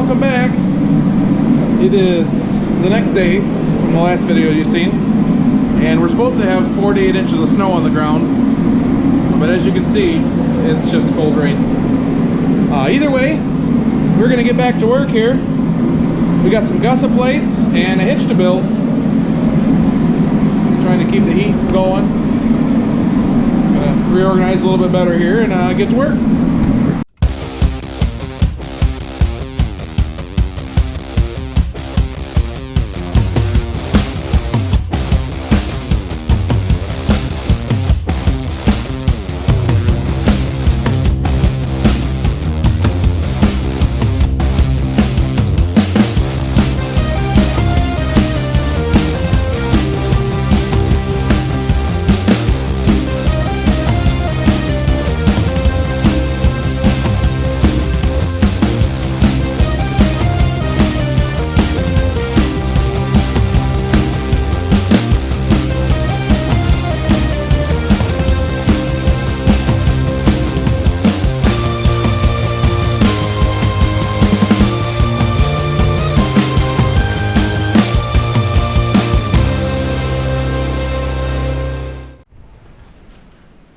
welcome back. It is the next day from the last video you've seen, and we're supposed to have 4 to 8 inches of snow on the ground, but as you can see, it's just cold rain. Either way, we're going to get back to work here. We got some gusset plates and a hitch to build. Trying to keep the heat going. Gonna reorganize a little bit better here and get to work.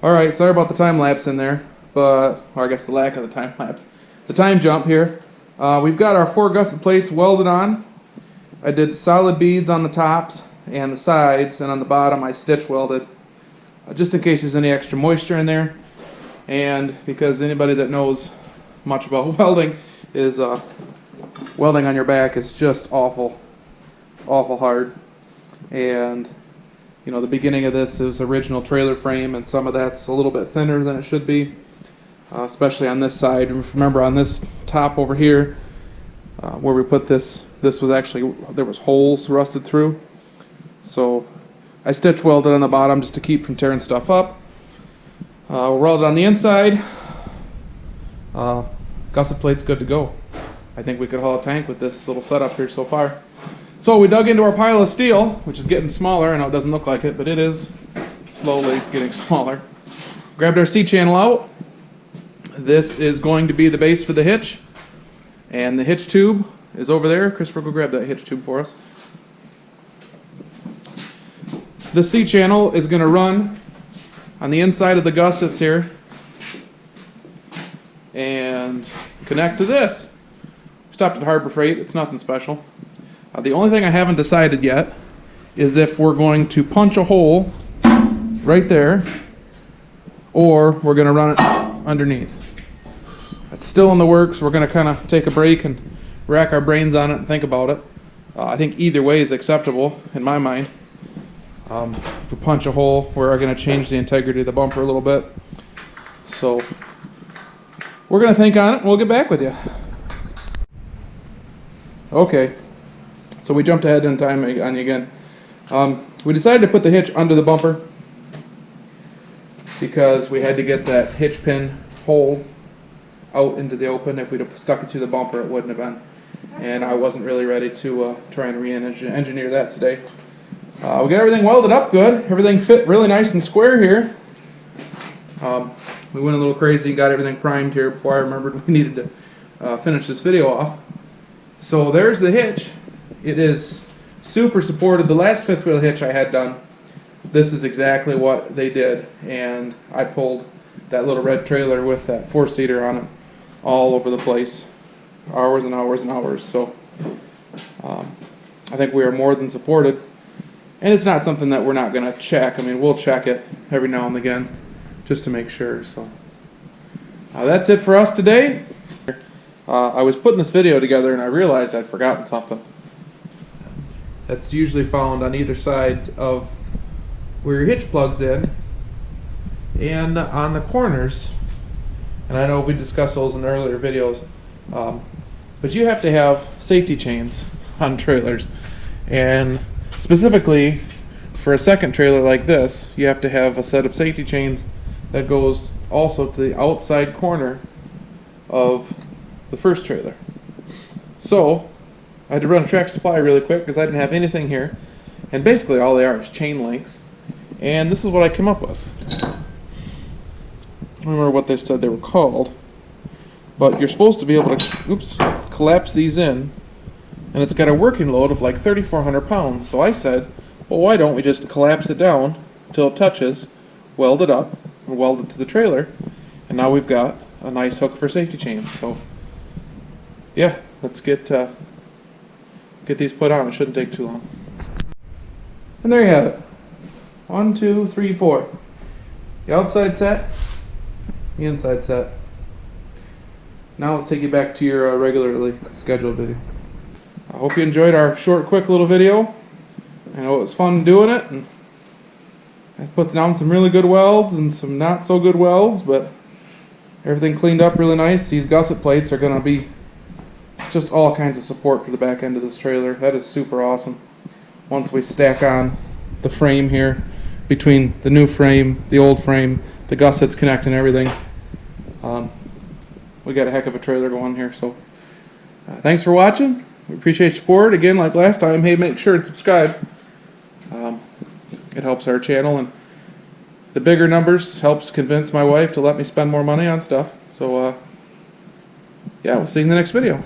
Alright, sorry about the time lapse in there, or I guess the lack of the time lapse. The time jump here. We've got our 4 gusset plates welded on. I did solid beads on the tops and the sides, and on the bottom I stitch welded, just in case there's any extra moisture in there. And because anybody that knows much about welding is welding on your back is just awful hard. And you know, the beginning of this is original trailer frame, and some of that's a little bit thinner than it should be, especially on this side. Remember, on this top over here, where we put this was actually, there was holes rusted through. So I stitch welded on the bottom just to keep from tearing stuff up. Welded on the inside. Gusset plate's good to go. I think we could haul a tank with this little setup here so far. So we dug into our pile of steel, which is getting smaller. I know it doesn't look like it, but it is slowly getting smaller. Grabbed our C-channel out. This is going to be the base for the hitch. And the hitch tube is over there. Christopher, go grab that hitch tube for us. The C-channel is going to run on the inside of the gussets here and connect to this. We stopped at Harbor Freight. It's nothing special. The only thing I haven't decided yet is if we're going to punch a hole right there or we're going to run it underneath. It's still in the works. We're going to kind of take a break and rack our brains on it and think about it. I think either way is acceptable in my mind. If we punch a hole, we're going to change the integrity of the bumper a little bit. So we're going to think on it and we'll get back with you. Okay. So we jumped ahead in time on you again. We decided to put the hitch under the bumper because we had to get that hitch pin hole out into the open. If we'd have stuck it through the bumper, it wouldn't have been. And I wasn't really ready to try and re-engineer that today. We got everything welded up good. Everything fit really nice and square here. We went a little crazy, got everything primed here before I remembered we needed to finish this video off. So there's the hitch. It is super supported. The last fifth wheel hitch I had done, this is exactly what they did, and I pulled that little red trailer with that 4-seater on it all over the place, hours and hours and hours. So I think we are more than supported, and it's not something that we're not going to check. I mean, we'll check it every now and again just to make sure. So that's it for us today. I was putting this video together and I realized I'd forgotten something. That's usually found on either side of where your hitch plugs in and on the corners. And I know we discussed those in earlier videos, but you have to have safety chains on trailers, and specifically for a second trailer like this, you have to have a set of safety chains that goes also to the outside corner of the first trailer. So I had to run a Track Supply really quick because I didn't have anything here, and basically all they are is chain links, and this is what I came up with. I don't remember what they said they were called, but you're supposed to be able to collapse these in, and it's got a working load of like 3,400 pounds. So I said, well, why don't we just collapse it down till it touches, weld it up, and weld it to the trailer, and now we've got a nice hook for safety chains. So yeah, let's get these put on. It shouldn't take too long. And there you have it. 1, 2, 3, 4. The outside set, the inside set. Now let's take you back to your regularly scheduled video. I hope you enjoyed our short, quick little video. I know it was fun doing it, and I put down some really good welds and some not so good welds, but everything cleaned up really nice. These gusset plates are going to be just all kinds of support for the back end of this trailer. That is super awesome. Once we stack on the frame here, between the new frame, the old frame, the gussets connecting everything, we got a heck of a trailer going here. So thanks for watching. We appreciate your support. Again, like last time, hey, make sure and subscribe. It helps our channel, and the bigger numbers helps convince my wife to let me spend more money on stuff. So yeah, we'll see you in the next video.